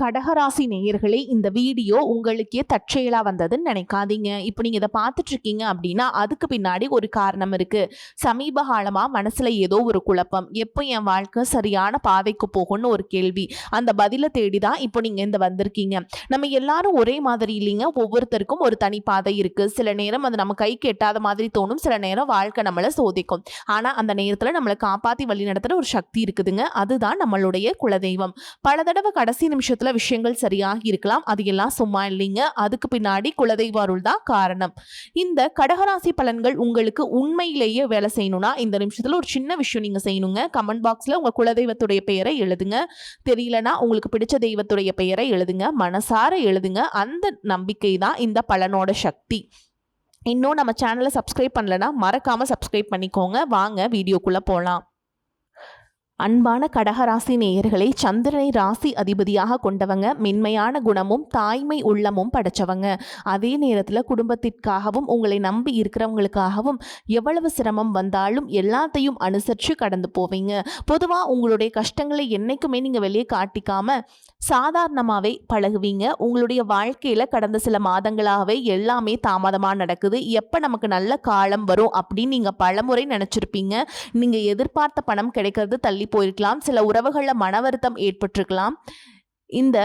கடகராசி நேயர்களே, இந்த வீடியோ உங்களுக்கே தற்செயலா வந்ததுன்னு நினைக்காதீங்க. இப்போ நீங்க இதை பார்த்துட்டு இருக்கீங்க அப்படின்னா அதுக்கு பின்னாடி ஒரு காரணம் இருக்கு. சமீப காலமா மனசுல ஏதோ ஒரு குழப்பம், எப்போ என் வாழ்க்கை சரியான பாதைக்கு போகும்னு ஒரு கேள்வி. அந்த பதிலை தேடிதான் இப்போ நீங்க இந்த வந்திருக்கீங்க. நம்ம எல்லாரும் ஒரே மாதிரி இல்லைங்க. ஒவ்வொருத்தருக்கும் ஒரு தனி பாதை இருக்கு. சில நேரம் அது நம்ம கைக்கு எட்டாத மாதிரி தோணும், சில நேரம் வாழ்க்கை நம்மளை சோதிக்கும். ஆனா அந்த நேரத்துல நம்மளை காப்பாத்தி வழி நடத்துற ஒரு சக்தி இருக்குதுங்க. அதுதான் நம்மளுடைய குலதெய்வம். பல தடவை கடைசி நிமிஷத்துல விஷயங்கள் சரியாகி இருக்கலாம், அது எல்லாம் சும்மா இல்லைங்க. அதுக்கு பின்னாடி குலதெய்வ அருள் தான் காரணம். இந்த கடகராசி பலன்கள் உங்களுக்கு உண்மையிலேயே வேலை செய்யணும்னா இந்த நிமிஷத்துல ஒரு சின்ன விஷயம் நீங்க செய்யணுங்க. கமெண்ட் பாக்ஸ்ல உங்க குலதெய்வத்துடைய பெயரை எழுதுங்க. தெரியலனா உங்களுக்கு பிடிச்ச தெய்வத்துடைய பெயரை எழுதுங்க. மனசார எழுதுங்க. அந்த நம்பிக்கை தான் இந்த பலனோட சக்தி. இன்னும் நம்ம சேனலை சப்ஸ்கிரைப் பண்ணலனா மறக்காம சப்ஸ்கிரைப் பண்ணிக்கோங்க. வாங்க வீடியோக்குள்ள போலாம். அன்பான கடகராசி நேயர்களை, சந்திரனை ராசி அதிபதியாக கொண்டவங்க, மென்மையான குணமும் தாய்மை உள்ளமும் படைச்சவங்க. அதே நேரத்தில் குடும்பத்திற்காகவும் உங்களை நம்பி இருக்கிறவங்களுக்காகவும் எவ்வளவு சிரமம் வந்தாலும் எல்லாத்தையும் அனுசரித்து கடந்து போவீங்க. பொதுவாக உங்களுடைய கஷ்டங்களை என்றைக்குமே நீங்கள் வெளியே காட்டிக்காம சாதாரணமாகவே பழகுவீங்க. உங்களுடைய வாழ்க்கையில் கடந்த சில மாதங்களாகவே எல்லாமே தாமதமாக நடக்குது. எப்போ நமக்கு நல்ல காலம் வரும் அப்படின்னு நீங்கள் பலமுறை நினச்சிருப்பீங்க. நீங்கள் எதிர்பார்த்த பணம் கிடைக்கிறது தள்ளி போயிருக்கலாம். சில உறவுகளில் மன வருத்தம் ஏற்பட்டிருக்கலாம். இந்த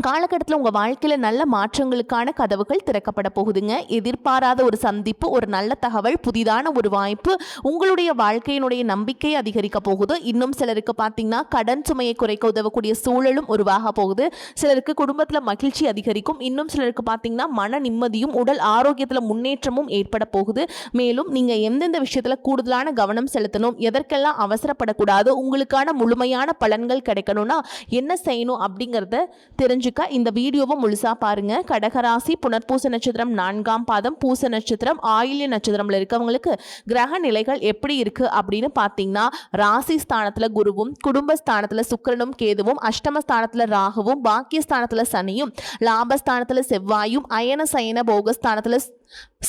காலகட்டத்தில் உங்கள் வாழ்க்கையில் நல்ல மாற்றங்களுக்கான கதவுகள் திறக்கப்பட போகுதுங்க. எதிர்பாராத ஒரு சந்திப்பு, ஒரு நல்ல தகவல், புதிதான ஒரு வாய்ப்பு உங்களுடைய வாழ்க்கையினுடைய நம்பிக்கையை அதிகரிக்க போகுது. இன்னும் சிலருக்கு பார்த்தீங்கன்னா கடன் சுமையை குறைக்க உதவக்கூடிய சூழலும் உருவாக போகுது. சிலருக்கு குடும்பத்தில் மகிழ்ச்சி அதிகரிக்கும். இன்னும் சிலருக்கு பார்த்தீங்கன்னா மன நிம்மதியும் உடல் ஆரோக்கியத்தில் முன்னேற்றமும் ஏற்பட போகுது. மேலும் நீங்கள் எந்தெந்த விஷயத்தில் கூடுதலான கவனம் செலுத்தணும், எதற்கெல்லாம் அவசரப்படக்கூடாது, உங்களுக்கான முழுமையான பலன்கள் கிடைக்கணும்னா என்ன செய்யணும் அப்படிங்கிறத தெரிஞ்சுக்க இந்த வீடியோவை முழுசா பாருங்க. கடகராசி புனர்பூச நட்சத்திரம் 4ஆம் பாதம், பூச நட்சத்திரம், ஆயில்ய நட்சத்திரம்ல இருக்கவங்களுக்கு கிரக நிலைகள் எப்படி இருக்கு அப்படின்னு பார்த்தீங்கன்னா, ராசி ஸ்தானத்துல குருவும், குடும்பஸ்தானத்துல சுக்கிரனும் கேதுவும், அஷ்டமஸ்தானத்துல ராகுவும், பாக்கியஸ்தானத்துல சனியும், லாபஸ்தானத்துல செவ்வாயும், அயன சயன போகஸ்தானத்துல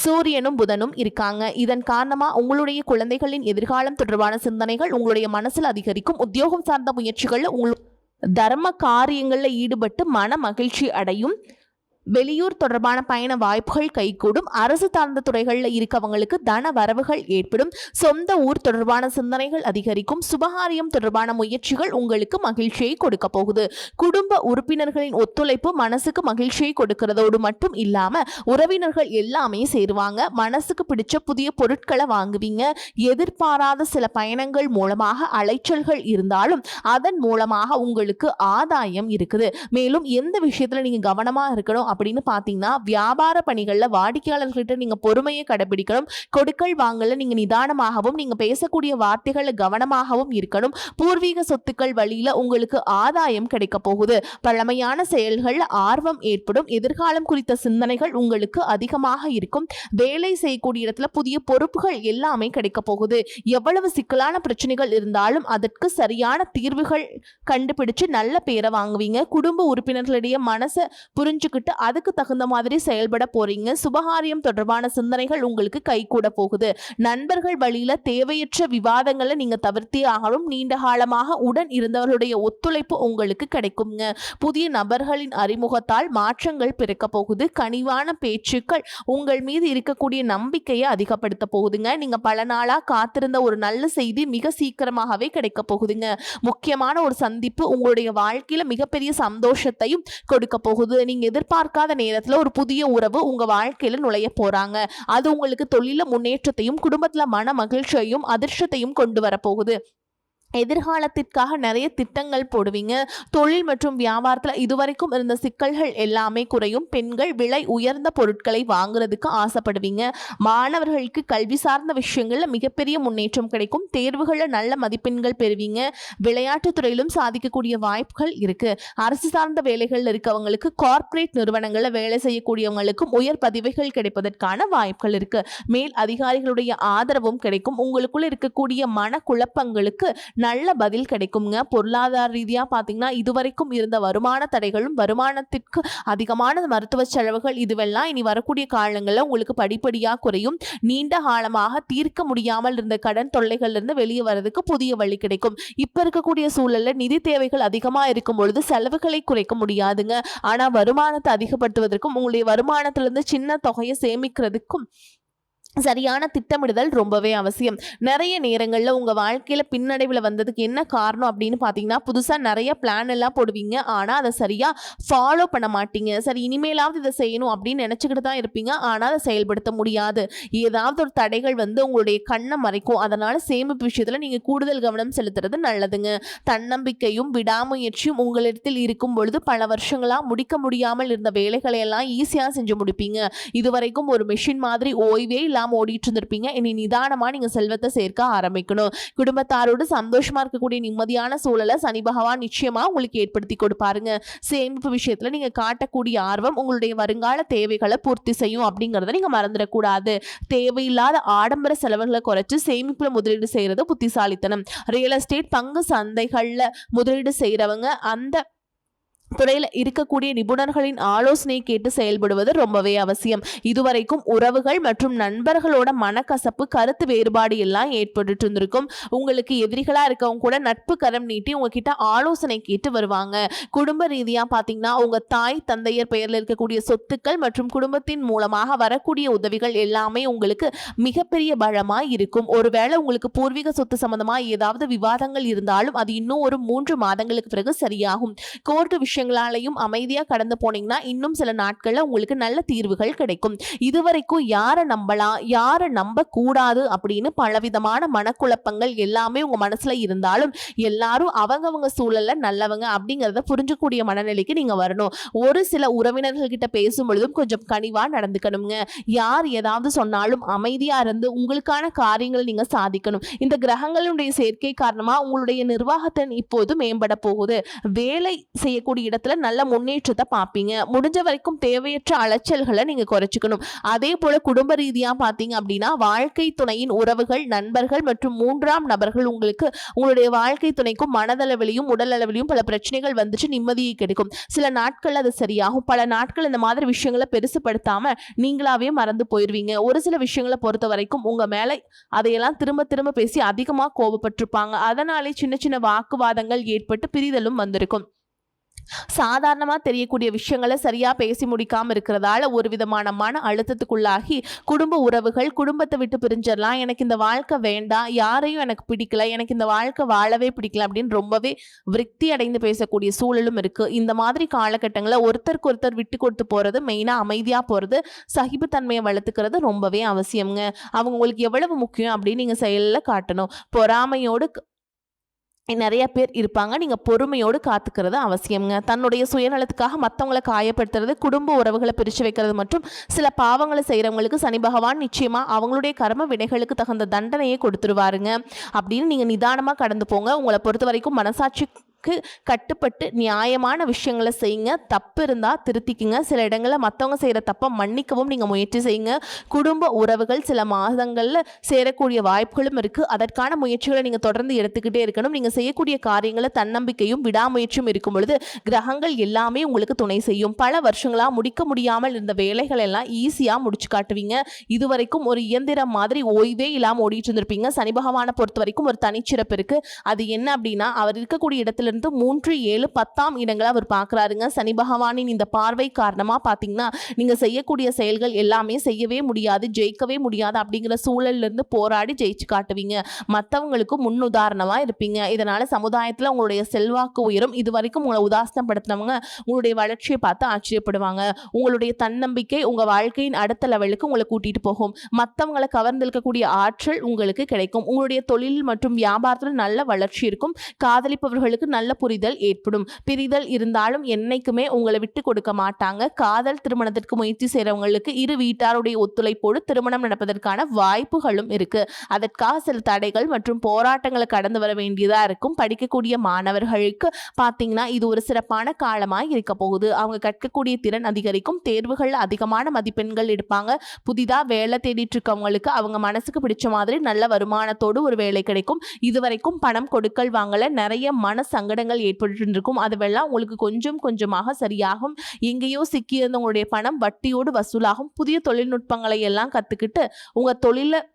சூரியனும் புதனும் இருக்காங்க. இதன் காரணமா உங்களுடைய குழந்தைகளின் எதிர்காலம் தொடர்பான சிந்தனைகள் உங்களுடைய மனசில் அதிகரிக்கும். உத்தியோகம் சார்ந்த முயற்சிகள்ல தர்ம காரியங்களில் ஈடுபட்டு மன மகிழ்ச்சி அடையும். வெளியூர் தொடர்பான பயண வாய்ப்புகள் கைகூடும். அரசு சார்ந்த துறைகளில் இருக்கவங்களுக்கு தன வரவுகள் ஏற்படும். சொந்த ஊர் தொடர்பான சிந்தனைகள் அதிகரிக்கும். சுபகாரியம் தொடர்பான முயற்சிகள் உங்களுக்கு மகிழ்ச்சியை கொடுக்க போகுது. குடும்ப உறுப்பினர்களின் ஒத்துழைப்பு மனசுக்கு மகிழ்ச்சியை கொடுக்கிறதோடு மட்டும் இல்லாம உறவினர்கள் எல்லாமே சேருவாங்க. மனசுக்கு பிடிச்ச புதிய பொருட்களை வாங்குவீங்க. எதிர்பாராத சில பயணங்கள் மூலமாக அலைச்சல்கள் இருந்தாலும் அதன் மூலமாக உங்களுக்கு ஆதாயம் இருக்குது. மேலும் எந்த விஷயத்துல நீங்க கவனமா இருக்கணும் அப்படின்னு பார்த்தீங்கன்னா, வியாபார பணிகளில் வாடிக்கையாளர்கிட்ட நீங்க பொறுமையை கடைபிடிக்கணும். கொடுக்கல் வாங்கல நீங்க நிதானமாகவும், நீங்க பேசக்கூடிய வார்த்தைகளை கவனமாகவும் இருக்கணும். பூர்வீக சொத்துக்கள் வழியில உங்களுக்கு ஆதாயம் கிடைக்க போகுது. பழமையான செயல்கள் ஆர்வம் ஏற்படும். எதிர்காலம் குறித்த சிந்தனைகள் உங்களுக்கு அதிகமாக இருக்கும். வேலை செய்யக்கூடிய இடத்துல புதிய பொறுப்புகள் எல்லாமே கிடைக்க போகுது. எவ்வளவு சிக்கலான பிரச்சனைகள் இருந்தாலும் அதற்கு சரியான தீர்வுகள் கண்டுபிடிச்சு நல்ல பேரை வாங்குவீங்க. குடும்ப உறுப்பினர்களிடையே மனசை புரிஞ்சுக்கிட்டு அதுக்கு தகுந்த மாதிரி செயல்பட போறீங்க. சுபகாரியம் தொடர்பான சிந்தனைகள் உங்களுக்கு கைகூட போகுது. நண்பர்கள் வழியில தேவையற்ற விவாதங்களை நீங்க தவிர்த்தே ஆகணும். நீண்ட காலமாக உடன் இருந்தவர்களுடைய ஒத்துழைப்பு உங்களுக்கு கிடைக்குங்க. புதிய நபர்களின் அறிமுகத்தால் மாற்றங்கள் பிறக்க போகுது. கனிவான பேச்சுக்கள் உங்கள் மீது இருக்கக்கூடிய நம்பிக்கையை அதிகப்படுத்த போகுதுங்க. நீங்க பல நாளா காத்திருந்த ஒரு நல்ல செய்தி மிக சீக்கிரமாகவே கிடைக்க போகுதுங்க. முக்கியமான ஒரு சந்திப்பு உங்களுடைய வாழ்க்கையில மிகப்பெரிய சந்தோஷத்தையும் கொடுக்க போகுது. நீங்க எதிர்பார்க்காத நேரத்துல ஒரு புதிய உறவு உங்க வாழ்க்கையில நுழைய போறாங்க. அது உங்களுக்கு தொழில முன்னேற்றத்தையும் குடும்பத்துல மன மகிழ்ச்சியையும் அதிர்ஷ்டத்தையும் கொண்டு வர போகுது. எதிர்காலத்திற்காக நிறைய திட்டங்கள் போடுவீங்க. தொழில் மற்றும் வியாபாரத்தில் இதுவரைக்கும் இருந்த சிக்கல்கள் எல்லாமே குறையும். பெண்கள் விலை உயர்ந்த பொருட்களை வாங்குறதுக்கு ஆசைப்படுவீங்க. மாணவர்களுக்கு கல்வி சார்ந்த விஷயங்கள்ல மிகப்பெரிய முன்னேற்றம் கிடைக்கும். தேர்வுகளில் நல்ல மதிப்பெண்கள் பெறுவீங்க. விளையாட்டுத் துறையிலும் சாதிக்கக்கூடிய வாய்ப்புகள் இருக்கு. அரசு சார்ந்த வேலைகள் இருக்கவங்களுக்கு, கார்ப்பரேட் நிறுவனங்களில் வேலை செய்யக்கூடியவங்களுக்கும் உயர் பதவிகள் கிடைப்பதற்கான வாய்ப்புகள் இருக்கு. மேல் அதிகாரிகளுடைய ஆதரவும் கிடைக்கும். உங்களுக்குள்ள இருக்கக்கூடிய மன குழப்பங்களுக்கு நல்ல பதில் கிடைக்குங்க. பொருளாதார ரீதியா பார்த்தீங்கன்னா, இதுவரைக்கும் இருந்த வருமான தடைகளும், வருமானத்திற்கு அதிகமான மருத்துவ செலவுகள் இதுவெல்லாம் இனி வரக்கூடிய காலங்கள்ல உங்களுக்கு படிப்படியா குறையும். நீண்ட காலமாக தீர்க்க முடியாமல் இருந்த கடன் தொல்லைகள்ல இருந்து வெளியே வரதுக்கு புதிய வழி கிடைக்கும். இப்ப இருக்கக்கூடிய சூழல்ல நிதி தேவைகள் அதிகமா இருக்கும் பொழுது செலவுகளை குறைக்க முடியாதுங்க. ஆனா வருமானத்தை அதிகப்படுத்துவதற்கும், உங்களுடைய வருமானத்திலிருந்து சின்ன தொகையை சேமிக்கிறதுக்கும் சரியான திட்டமிடுதல் ரொம்பவே அவசியம். நிறைய நேரங்கள்ல உங்க வாழ்க்கையில பின்னடைவுல வந்ததுக்கு என்ன காரணம் அப்படின்னு பார்த்தீங்கன்னா, புதுசா நிறைய பிளான் எல்லாம் போடுவீங்க. ஆனா அதை சரியா ஃபாலோ பண்ண மாட்டீங்க. சரி இனிமேலாவது இதை செய்யணும் அப்படின்னு நினைச்சுக்கிட்டு தான் இருப்பீங்க. ஆனா அதை செயல்படுத்த முடியாது. ஏதாவது ஒரு தடைகள் வந்து உங்களுடைய கண்ணை மறைக்கும். அதனால சேமிப்பு விஷயத்துல நீங்க கூடுதல் கவனம் செலுத்துறது நல்லதுங்க. தன்னம்பிக்கையும் விடாமுயற்சியும் உங்களிடத்தில் இருக்கும் பொழுது பல வருஷங்களா முடிக்க முடியாமல் இருந்த வேலைகளை எல்லாம் ஈஸியா செஞ்சு முடிப்பீங்க. இதுவரைக்கும் ஒரு மிஷின் மாதிரி ஓய்வே ஓடிட்டு இருந்திருப்பீங்க. இனி நிதானமா நீங்க செல்வத்தை சேர்க்க ஆரம்பிக்கணும். குடும்பத்தாரோடு சந்தோஷமா இருக்கக்கூடிய நிம்மதியான சூழலை சனி பகவான் நிச்சயமா உங்களுக்கு ஏற்படுத்தி கொடுப்பாருங்க. சேமிப்பு விஷயத்துல நீங்க காட்டக்கூடிய ஆர்வம் உங்களுடைய வருங்கால தேவைகளை பூர்த்தி செய்யும் அப்படிங்கறத நீங்க மறந்துடக்கூடாது. தேவையில்லாத ஆடம்பர செலவுகளை குறைச்சு சேமிப்புல முதலீடு செய்யறது புத்திசாலித்தனம். ரியல் எஸ்டேட், பங்கு சந்தைகள்ல முதலீடு செய்யறவங்க அந்த துறையில் இருக்கக்கூடிய நிபுணர்களின் ஆலோசனை கேட்டு செயல்படுவது ரொம்பவே அவசியம். இதுவரைக்கும் உறவுகள் மற்றும் நண்பர்களோட மனக்கசப்பு, கருத்து வேறுபாடு எல்லாம் ஏற்பட்டு இருந்திருக்கும். உங்களுக்கு எதிரிகளா இருக்கவங்க கூட நட்பு கரம் நீட்டி உங்ககிட்ட ஆலோசனை கேட்டு வருவாங்க. குடும்ப ரீதியா பாத்தீங்கன்னா, உங்க தாய் தந்தையர் பெயர்ல இருக்கக்கூடிய சொத்துக்கள் மற்றும் குடும்பத்தின் மூலமாக வரக்கூடிய உதவிகள் எல்லாமே உங்களுக்கு மிகப்பெரிய பலமா இருக்கும். ஒருவேளை உங்களுக்கு பூர்வீக சொத்து சம்பந்தமா ஏதாவது விவாதங்கள் இருந்தாலும் அது இன்னும் ஒரு 3 மாதங்களுக்கு பிறகு சரியாகும். கோர்ட்டு விஷயங்களாலையும் அமைதியா கடந்து போனீங்கன்னா இன்னும் சில நாட்கள்ல உங்களுக்கு நல்ல தீர்வுகள் கிடைக்கும். இதுவரைக்கும் யாரை நம்பலாம், யாரை நம்ப கூடாது அப்படின்னு பலவிதமான மனக்குழப்பங்கள் எல்லாமே உங்க மனசுல இருந்தாலும், எல்லாரும் அவங்கவங்க சூழல்ல நல்லவங்க அப்படிங்கறத புரிஞ்சக்கூடிய மனநிலைக்கு நீங்க வரணும். ஒரு சில உறவினர்கள் கிட்ட பேசும் பொழுதும் கொஞ்சம் கனிவா நடந்துக்கணுங்க. யார் ஏதாவது சொன்னாலும் அமைதியா இருந்து உங்களுக்கான காரியங்களை நீங்க சாதிக்கணும். இந்த கிரகங்களுடைய சேர்க்கை காரணமா உங்களுடைய நிர்வாகத்தின் இப்போது மேம்பட போகுது. வேலை செய்யக்கூடிய இடத்துல நல்ல முன்னேற்றத்தை பார்ப்பீங்க. முடிஞ்ச வரைக்கும் தேவையற்ற அலைச்சல்களை நீங்க குறைச்சிக்கணும். அதே போல குடும்ப ரீதியா பார்த்தீங்க அப்படின்னா, வாழ்க்கை துணையின் உறவுகள், நண்பர்கள் மற்றும் 3ஆம் நபர்கள் உங்களுக்கு உங்களுடைய வாழ்க்கை துணைக்கும் மனதளவிலையும் உடல் அளவிலையும் பல பிரச்சனைகள் வந்துச்சு நிம்மதியை கிடைக்கும். சில நாட்கள் அது சரியாகும். பல நாட்கள் இந்த மாதிரி விஷயங்களை பெருசுப்படுத்தாம நீங்களாவே மறந்து போயிருவீங்க. ஒரு சில விஷயங்களை பொறுத்த வரைக்கும் உங்க மேல அதையெல்லாம் திரும்ப திரும்ப பேசி அதிகமா கோபப்பட்டிருப்பாங்க. அதனாலே சின்ன சின்ன வாக்குவாதங்கள் ஏற்பட்டு பிரிதலும் வந்திருக்கும். சாதாரணமா தெரியக்கூடிய விஷயங்களை சரியா பேசி முடிக்காம இருக்கிறதால ஒரு விதமான மன அழுத்தத்துக்குள்ளாகி குடும்ப உறவுகள் குடும்பத்தை விட்டு பிரிஞ்சிடலாம், எனக்கு இந்த வாழ்க்கை வேண்டாம், யாரையும் எனக்கு பிடிக்கல, எனக்கு இந்த வாழ்க்கை வாழவே பிடிக்கல அப்படின்னு ரொம்பவே விரக்தி அடைந்து பேசக்கூடிய சூழலும் இருக்கு. இந்த மாதிரி காலகட்டங்களில் ஒருத்தருக்கு ஒருத்தர் விட்டு கொடுத்து போறது, மெயினா அமைதியா போறது, சகிப்புத்தன்மையை வளர்த்துக்கிறது ரொம்பவே அவசியம்ங்க. அவங்க உங்களுக்கு எவ்வளவு முக்கியம் அப்படின்னு நீங்க செயலில் காட்டணும். பொறாமையோடு நிறைய பேர் இருப்பாங்க. நீங்க பொறுமையோடு காத்துக்கிறது அவசியம்ங்க. தன்னுடைய சுயநலத்துக்காக மற்றவங்களை காயப்படுத்துறது, குடும்ப உறவுகளை பிரிச்சு வைக்கிறது மற்றும் சில பாவங்களை செய்யறவங்களுக்கு சனி பகவான் நிச்சயமா அவங்களுடைய கர்ம வினைகளுக்கு தகுந்த தண்டனையை கொடுத்துருவாருங்க. அப்படின்னு நீங்க நிதானமா கடந்து போங்க. உங்களை பொறுத்த வரைக்கும் மனசாட்சி கட்டுப்பட்டு நியாயமான விஷயங்களை செய்யுங்க. தப்பு இருந்தால் திருத்திக்குங்க. சில இடங்களில் மற்றவங்க செய்கிற தப்பை மன்னிக்கவும் நீங்கள் முயற்சி செய்யுங்க. குடும்ப உறவுகள் சில மாதங்களில் சேரக்கூடிய வாய்ப்புகளும் இருக்குது. அதற்கான முயற்சிகளை நீங்கள் தொடர்ந்து எடுத்துக்கிட்டே இருக்கணும். நீங்கள் செய்யக்கூடிய காரியங்களை தன்னம்பிக்கையும் விடாமுயற்சியும் இருக்கும் பொழுது கிரகங்கள் எல்லாமே உங்களுக்கு துணை செய்யும். பல வருஷங்களாக முடிக்க முடியாமல் இருந்த வேலைகள் எல்லாம் ஈஸியாக முடிச்சு காட்டுவீங்க. இதுவரைக்கும் ஒரு இயந்திரம் மாதிரி ஓய்வே இல்லாமல் ஓடிட்டு இருந்திருப்பீங்க. சனி பகவானை பொறுத்த வரைக்கும் ஒரு தனிச்சிறப்பு இருக்குது. அது என்ன அப்படின்னா, அவர் இருக்கக்கூடிய இடத்துல 3, 7, 10ஆம் இடங்களை அவர் பார்க்குறாருங்க. சனி பகவானின் இந்த பார்வை காரணமாக பார்த்தீங்கன்னா, நீங்கள் செய்யக்கூடிய செயல்கள் எல்லாமே செய்யவே முடியாது, ஜெயிக்கவே முடியாது அப்படிங்கிற சூழலிருந்து போராடி ஜெயிச்சு காட்டுவீங்க. மற்றவங்களுக்கும் முன்னுதாரணமாக இருப்பீங்க. இதனால் சமுதாயத்தில் உங்களுடைய செல்வாக்கு உயரும். இது வரைக்கும் உங்களை உதாசனப்படுத்தினவங்க உங்களுடைய வளர்ச்சியை பார்த்து ஆச்சரியப்படுவாங்க. உங்களுடைய தன்னம்பிக்கை உங்கள் வாழ்க்கையின் அடுத்த லெவலுக்கு உங்களை கூட்டிகிட்டு போகும். மற்றவங்களை கவர்ந்திருக்கக்கூடிய ஆற்றல் உங்களுக்கு கிடைக்கும். உங்களுடைய தொழில் மற்றும் வியாபாரத்தில் நல்ல வளர்ச்சி இருக்கும். காதலிப்பவர்களுக்கு நல்ல புரிதல் ஏற்படும். பிரிதல் இருந்தாலும் என்னைக்குமே உங்களை விட்டு கொடுக்க மாட்டாங்க. காதல் திருமணத்திற்கு முயற்சி செய்றவங்களுக்கு இரு வீட்டாருடைய ஒத்துழைப்போடு திருமணம் நடப்பதற்கான வாய்ப்புகளும் இருக்கு. அதற்காக சில தடைகள் மற்றும் போராட்டங்களை கடந்து வர வேண்டியதா இருக்கும். படிக்கக்கூடிய மாணவர்களுக்கு பார்த்தீங்கன்னா இது ஒரு சிறப்பான காலமாக இருக்க போகுது. அவங்க கற்கக்கூடிய திறன் அதிகரிக்கும். தேர்வுகள் அதிகமான மதிப்பெண்கள் எடுப்பாங்க. புதிதா வேலை தேடிட்டு இருக்கவங்களுக்கு அவங்க மனசுக்கு பிடிச்ச மாதிரி நல்ல வருமானத்தோடு ஒரு வேலை கிடைக்கும். இதுவரைக்கும் பணம் கொடுக்கல் வாங்கல நிறைய மன சங்கடங்கள் ஏற்பட்டு இருக்கும். அதுவெல்லாம் உங்களுக்கு கொஞ்சம் கொஞ்சமாக சரியாகும். எங்கேயோ சிக்கியிருந்தவங்களுடைய பணம் வட்டியோடு வசூலாகும். புதிய தொழில்நுட்பங்களை எல்லாம் கத்துக்கிட்டு உங்க தொழில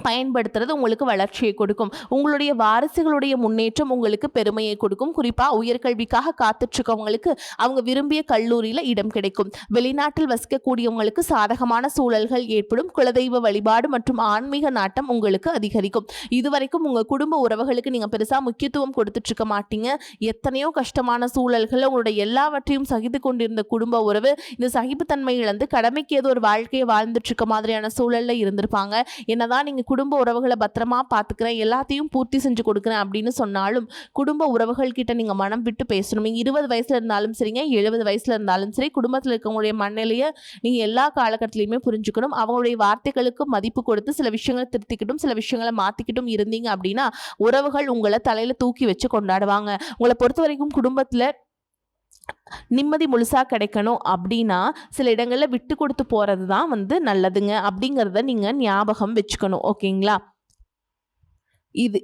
பயன்படுத்துறது உங்களுக்கு வளர்ச்சியை கொடுக்கும். உங்களுடைய வாரிசுகளுடைய முன்னேற்றம் உங்களுக்கு பெருமையை கொடுக்கும். குறிப்பா உயர்கல்விக்காக காத்துட்டு இருக்கவங்களுக்கு அவங்க விரும்பிய கல்லூரியில இடம் கிடைக்கும். வெளிநாட்டில் வசிக்கக்கூடியவங்களுக்கு சாதகமான சூழல்கள் ஏற்படும். குலதெய்வ வழிபாடு மற்றும் ஆன்மீக நாட்டம் உங்களுக்கு அதிகரிக்கும். இதுவரைக்கும் உங்க குடும்ப உறவுகளுக்கு நீங்க பெருசா முக்கியத்துவம் கொடுத்துட்டு இருக்க மாட்டீங்க. எத்தனையோ கஷ்டமான சூழல்கள் உங்களுடைய எல்லாவற்றையும் சகித்து கொண்டிருந்த குடும்ப உறவு இந்த சகிப்புத்தன்மை இழந்து கடமைக்கு ஏதோ ஒரு வாழ்க்கையை வாழ்ந்துட்டு இருக்க மாதிரியான சூழல்ல இருந்திருப்பாங்க. என்னதான் நீங்க குடும்ப உறவுகளை பத்திரமா பார்த்துக்கிறேன், எல்லாத்தையும் பூர்த்தி செஞ்சு கொடுக்குறேன் அப்படின்னு சொன்னாலும் குடும்ப உறவுகள் கிட்ட நீங்க மனம் விட்டு பேசணும். நீங்க 20 வயசுல இருந்தாலும் சரிங்க, 70 வயசுல இருந்தாலும் சரி, குடும்பத்தில் இருக்கவங்களுடைய மனநிலையை நீங்க எல்லா காலகட்டத்திலையுமே புரிஞ்சுக்கணும். அவங்களுடைய வார்த்தைகளுக்கு மதிப்பு கொடுத்து சில விஷயங்களை திருத்திக்கிட்டும் சில விஷயங்களை மாத்திக்கிட்டும் இருந்தீங்க அப்படின்னா உறவுகள் உங்களை தலையில தூக்கி வச்சு கொண்டாடுவாங்க. உங்களை பொறுத்த வரைக்கும் குடும்பத்துல நிம்மதி முழுசா கிடைக்கணும் அப்படின்னா சில இடங்கள்ல விட்டு கொடுத்து போறது தான் நல்லதுங்க அப்படிங்கிறத நீங்க ஞாபகம் வச்சுக்கணும். ஓகேங்களா?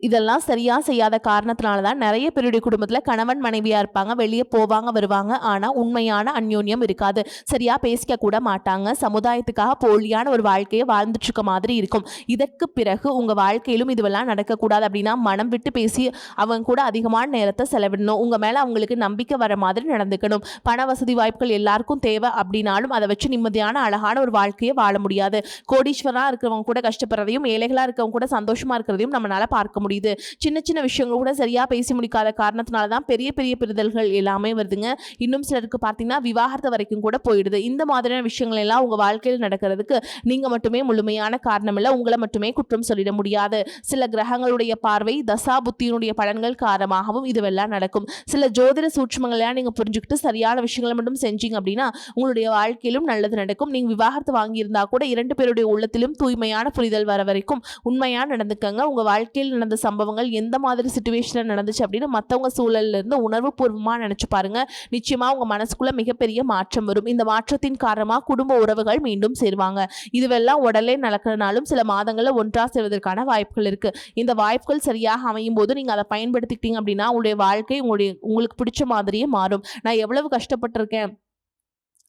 இதெல்லாம் சரியா செய்யாத காரணத்தினால தான் நிறைய பேருடைய குடும்பத்தில் கணவன் மனைவியாக இருப்பாங்க. வெளியே போவாங்க வருவாங்க. ஆனால் உண்மையான அந்யோன்யம் இருக்காது. சரியா பேசிக்க கூட மாட்டாங்க. சமுதாயத்துக்காக போலியான ஒரு வாழ்க்கையை வாழ்ந்துட்டு இருக்க மாதிரி இருக்கும். இதற்கு பிறகு உங்கள் வாழ்க்கையிலும் இதுவெல்லாம் நடக்கக்கூடாது அப்படின்னா மனம் விட்டு பேசி அவங்க கூட அதிகமான நேரத்தை செலவிடணும். உங்கள் மேலே அவங்களுக்கு நம்பிக்கை வர மாதிரி நடந்துக்கணும். பண வசதி வாய்ப்புகள் எல்லாருக்கும் தேவை அப்படின்னாலும் அதை வச்சு நிம்மதியான அழகான ஒரு வாழ்க்கையை வாழ முடியாது. கோடீஸ்வரனாக இருக்கிறவங்க கூட கஷ்டப்படுறதையும் ஏழைகளாக இருக்கிறவங்க கூட சந்தோஷமா இருக்கிறதையும் நம்மளால பார்க்க முடியுது. சின்ன சின்ன விஷயங்கள் கூட சரியா பேசி முடிக்காத காரணத்தினால தான் பெரிய பெரிய பிரிதல்கள் எல்லாமே வருதுங்க. இன்னும் சிலருக்கு பார்த்தீங்கன்னா விவாகரத்து வரைக்கும் கூட போயிடுது. இந்த மாதிரியான விஷயங்கள் எல்லாம் உங்க வாழ்க்கையில் நடக்கிறதுக்கு நீங்க மட்டுமே முழுமையான காரணம் இல்லை. உங்களை மட்டுமே குற்றம் சொல்லிட முடியாது. சில கிரகங்களுடைய பார்வை தசா புத்தியினுடைய பலன்கள் காரணமாகவும் இதுவெல்லாம் நடக்கும். சில ஜோதிட சூட்சுமங்களெல்லாம் நீங்க புரிஞ்சுக்கிட்டு சரியான விஷயங்களை மட்டும் செஞ்சீங்க அப்படின்னா உங்களுடைய வாழ்க்கையிலும் நல்லது நடக்கும். நீங்க விவாகரத்து வாங்கியிருந்தா கூட 2 பேருடைய உள்ளத்திலும் தூய்மையான புரிதல் வர வரைக்கும் உண்மையா நடந்துக்கங்க. உங்க வாழ்க்கையில் நடந்த சம்பவங்கள் எந்த மாதிரி சிச்சுவேஷன்ல நடந்துச்சு அப்படின்னு மற்றவங்க சூழல்ல இருந்து உணர்வு பூர்வமா நினைச்சு பாருங்க. நிச்சயமா உங்க மனசுக்குள்ள மிகப்பெரிய மாற்றம் வரும். இந்த மாற்றத்தின் காரணமா குடும்ப உறவுகள் மீண்டும் சேருவாங்க. இதுவெல்லாம் உடலே நடக்கிறனாலும் சில மாதங்கள்ல ஒன்றா சேர்வதற்கான வாய்ப்புகள் இருக்கு. இந்த வாய்ப்புகள் சரியாக அமையும் போது நீங்க அதை பயன்படுத்திக்கிட்டீங்க அப்படின்னா உங்களுடைய வாழ்க்கை உங்களுக்கு பிடிச்ச மாதிரியே மாறும். நான் எவ்வளவு கஷ்டப்பட்டிருக்கேன்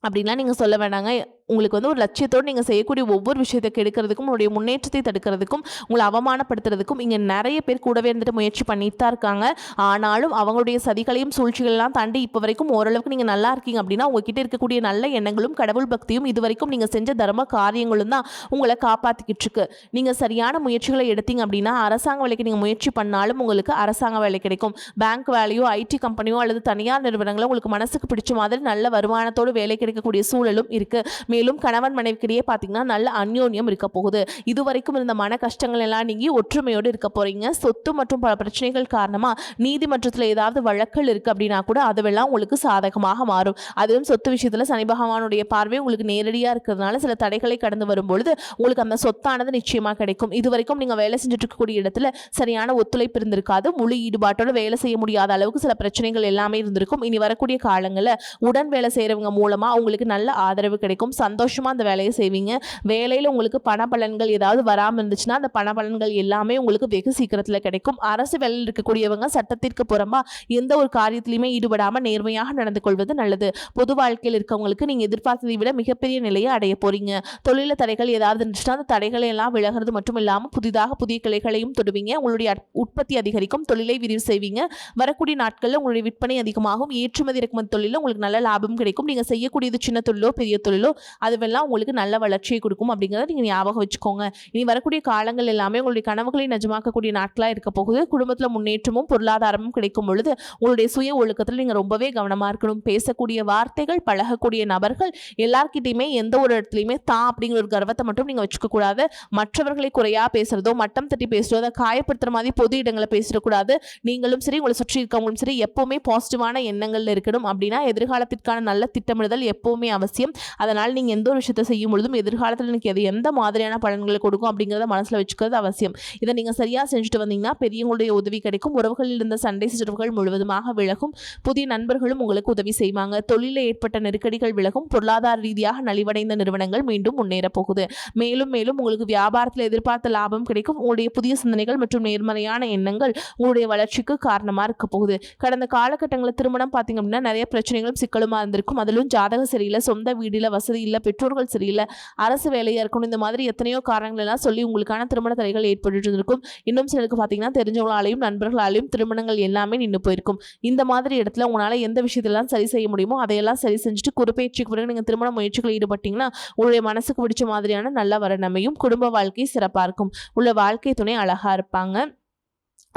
அப்படின்லாம் நீங்க சொல்ல வேண்டாங்க. உங்களுக்கு ஒரு லட்சியத்தோடு நீங்கள் செய்யக்கூடிய ஒவ்வொரு விஷயத்தை கெடுக்கிறதுக்கும் உங்களுடைய முன்னேற்றத்தை தடுக்கிறதுக்கும் உங்களை அவமானப்படுத்துறதுக்கும் இங்கே நிறைய பேர் கூடவே இருந்துட்டு முயற்சி பண்ணிட்டு தான் இருக்காங்க. ஆனாலும் அவங்களுடைய சதிகளையும் சூழ்ச்சிகளெல்லாம் தாண்டி இப்போ வரைக்கும் ஓரளவுக்கு நீங்கள் நல்லா இருக்கீங்க அப்படின்னா உங்ககிட்ட இருக்கக்கூடிய நல்ல எண்ணங்களும் கடவுள் பக்தியும் இது வரைக்கும் நீங்கள் செஞ்ச தர்ம காரியங்களும் தான் உங்களை காப்பாற்றிக்கிட்டு இருக்கு. நீங்கள் சரியான முயற்சிகளை எடுத்தீங்க அப்படின்னா அரசாங்க வேலைக்கு நீங்கள் முயற்சி பண்ணாலும் உங்களுக்கு அரசாங்க வேலை கிடைக்கும். பேங்க் வேலையோ ஐடி கம்பெனியோ அல்லது தனியார் நிறுவனங்களோ உங்களுக்கு மனசுக்கு பிடிச்ச மாதிரி நல்ல வருமானத்தோடு வேலை கிடைக்கக்கூடிய சூழலும் இருக்குது. மேலும் கணவன் மனைவிக்கிடையே பார்த்தீங்கன்னா நல்ல அந்யோன்யம் இருக்க போகுது. இதுவரைக்கும் இருந்த மன கஷ்டங்கள் எல்லாம் நீங்கி ஒற்றுமையோடு இருக்க போறீங்க. சொத்து மற்றும் பல பிரச்சனைகள் காரணமா நீதிமன்றத்தில் ஏதாவது வழக்கல் இருக்கு அப்படின்னா கூட அதுவெல்லாம் உங்களுக்கு சாதகமாக மாறும். அதுவும் சொத்து விஷயத்துல சனி பகவானுடைய பார்வை உங்களுக்கு நேரடியாக இருக்கிறதுனால சில தடைகளை கடந்து வரும்பொழுது உங்களுக்கு அந்த சொத்தானது நிச்சயமா கிடைக்கும். இதுவரைக்கும் நீங்க வேலை செஞ்சுட்டு இருக்கக்கூடிய இடத்துல சரியான ஒத்துழைப்பு இருந்திருக்காது. முழு ஈடுபாட்டோட வேலை செய்ய முடியாத அளவுக்கு சில பிரச்சனைகள் எல்லாமே இருந்திருக்கும். இனி வரக்கூடிய காலங்களில் உடன் வேலை செய்யறவங்க மூலமா உங்களுக்கு நல்ல ஆதரவு கிடைக்கும். சந்தோஷமா அந்த வேலையை செய்வீங்க. வேலையில உங்களுக்கு பண பலன்கள் ஏதாவது வராமல் இருந்துச்சுன்னா அந்த பண பலன்கள் எல்லாமே உங்களுக்கு வெகு சீக்கிரத்தில் கிடைக்கும். அரசு வேலையில் இருக்கக்கூடியவங்க சட்டத்திற்கு புறம்பா எந்த ஒரு காரியத்திலையுமே ஈடுபடாம நேர்மையாக நடந்து கொள்வது நல்லது. பொது வாழ்க்கையில் இருக்கவங்களுக்கு நீங்க எதிர்பார்த்ததை விட மிகப்பெரிய நிலையை அடைய போறீங்க. தொழில தடைகள் ஏதாவது இருந்துச்சுன்னா அந்த தடைகளை எல்லாம் விலகிறது மட்டும் இல்லாமல் புதிதாக புதிய கிளைகளையும் தொடுவீங்க. உங்களுடைய உற்பத்தி அதிகரிக்கும். தொழிலை விரிவு செய்வீங்க. வரக்கூடிய நாட்களில் உங்களுடைய விற்பனை அதிகமாகும். ஏற்றுமதி இறக்குமதி தொழில உங்களுக்கு நல்ல லாபம் கிடைக்கும். நீங்க செய்யக்கூடிய இது சின்ன தொழிலோ பெரிய தொழிலோ அதுவெல்லாம் உங்களுக்கு நல்ல வளர்ச்சியை கொடுக்கும் அப்படிங்கிறத நீங்கள் ஞாபகம் வச்சுக்கோங்க. இனி வரக்கூடிய காலங்கள் எல்லாமே உங்களுடைய கனவுகளை நிஜமாக்கக்கூடிய நாட்களாக இருக்க போகுது. குடும்பத்தில் முன்னேற்றமும் பொருளாதாரமும் கிடைக்கும் பொழுது உங்களுடைய சுய ஒழுக்கத்தில் நீங்கள் ரொம்பவே கவனமாக இருக்கணும். பேசக்கூடிய வார்த்தைகள், பழகக்கூடிய நபர்கள் எல்லார்கிட்டையுமே எந்த ஒரு இடத்துலையுமே தான் அப்படிங்கிற ஒரு கர்வத்தை மட்டும் நீங்கள் வச்சுக்க கூடாது. மற்றவர்களை குறையா பேசுறதோ, மட்டம் தட்டி பேசுறதோ, அதை காயப்படுத்துற மாதிரி பொது இடங்களை பேசிடக்கூடாது. நீங்களும் சரி, உங்களை சுற்றி இருக்கவங்களும் சரி, எப்பவுமே பாசிட்டிவான எண்ணங்கள் இருக்கணும். அப்படின்னா எதிர்காலத்திற்கான நல்ல திட்டமிடுதல் எப்பவுமே அவசியம். அதனால் நீங்கள் எந்த ஒரு விஷயத்தை செய்யும் பொழுதும் எதிர்காலத்தில் எனக்கு எது எந்த மாதிரியான பலன்களை கொடுக்கும் அப்படிங்கிறத மனசில் வச்சுக்கிறது அவசியம். இதை நீங்கள் சரியாக செஞ்சுட்டு வந்தீங்கன்னா பெரியவங்களுடைய உதவி கிடைக்கும். உறவுகளில் இருந்த சண்டை சிற்றரவுகள் முழுவதுமாக விலகும். புதிய நண்பர்களும் உங்களுக்கு உதவி செய்வாங்க. தொழிலில் ஏற்பட்ட நெருக்கடிகள் விலகும். பொருளாதார ரீதியாக நலிவடைந்த நிறுவனங்கள் மீண்டும் முன்னேற போகுது. மேலும் மேலும் உங்களுக்கு வியாபாரத்தில் எதிர்பார்த்த லாபம் கிடைக்கும். உங்களுடைய புதிய சிந்தனைகள் மற்றும் நேர்மறையான எண்ணங்கள் உங்களுடைய வளர்ச்சிக்கு காரணமாக இருக்க போகுது. கடந்த காலகட்டங்களில் திருமணம் பார்த்தீங்க அப்படின்னா நிறைய பிரச்சனைகளும் சிக்கலுமா இருந்திருக்கும். அதிலும் ஜாதகம் சரியில்லை, சொந்த வீடில் வசதி இல்லை, பெற்றோர்கள் சரியில்லை, அரசு வேலையாக இருக்கணும், இந்த மாதிரி எத்தனையோ காரணங்கள் எல்லாம் சொல்லி உங்களுக்கான திருமண தடைகள் ஏற்பட்டு இருக்கும். இன்னும் சிலருக்கு பார்த்தீங்கன்னா தெரிஞ்சவங்களாலையும் நண்பர்களாலையும் திருமணங்கள் எல்லாமே நின்று போயிருக்கும். இந்த மாதிரி இடத்துல உங்களால் எந்த விஷயத்தெல்லாம் சரி செய்ய முடியுமோ அதையெல்லாம் சரி செஞ்சுட்டு குறிப்பேற்றுக்கு பிறகு நீங்கள் திருமண முயற்சிகளில் ஈடுபட்டீங்கன்னா உங்களுடைய மனசுக்கு பிடிச்ச மாதிரியான நல்ல வரணமையும் குடும்ப வாழ்க்கை சிறப்பாக இருக்கும். உள்ள வாழ்க்கை துணை அழகாக இருப்பாங்க.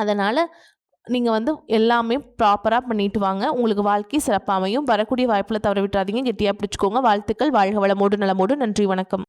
அதனால் நீங்கள் எல்லாமே ப்ராப்பராக பண்ணிட்டு வாங்க. உங்களுக்கு வாழ்க்கை சிறப்பாக அமையும். வரக்கூடிய வாய்ப்பில் தவற விட்டுறாதீங்க. கெட்டியாக பிடிச்சிக்கோங்க. வாழ்த்துக்கள். வாழ்க வளமோடு நலமோடு. நன்றி, வணக்கம்.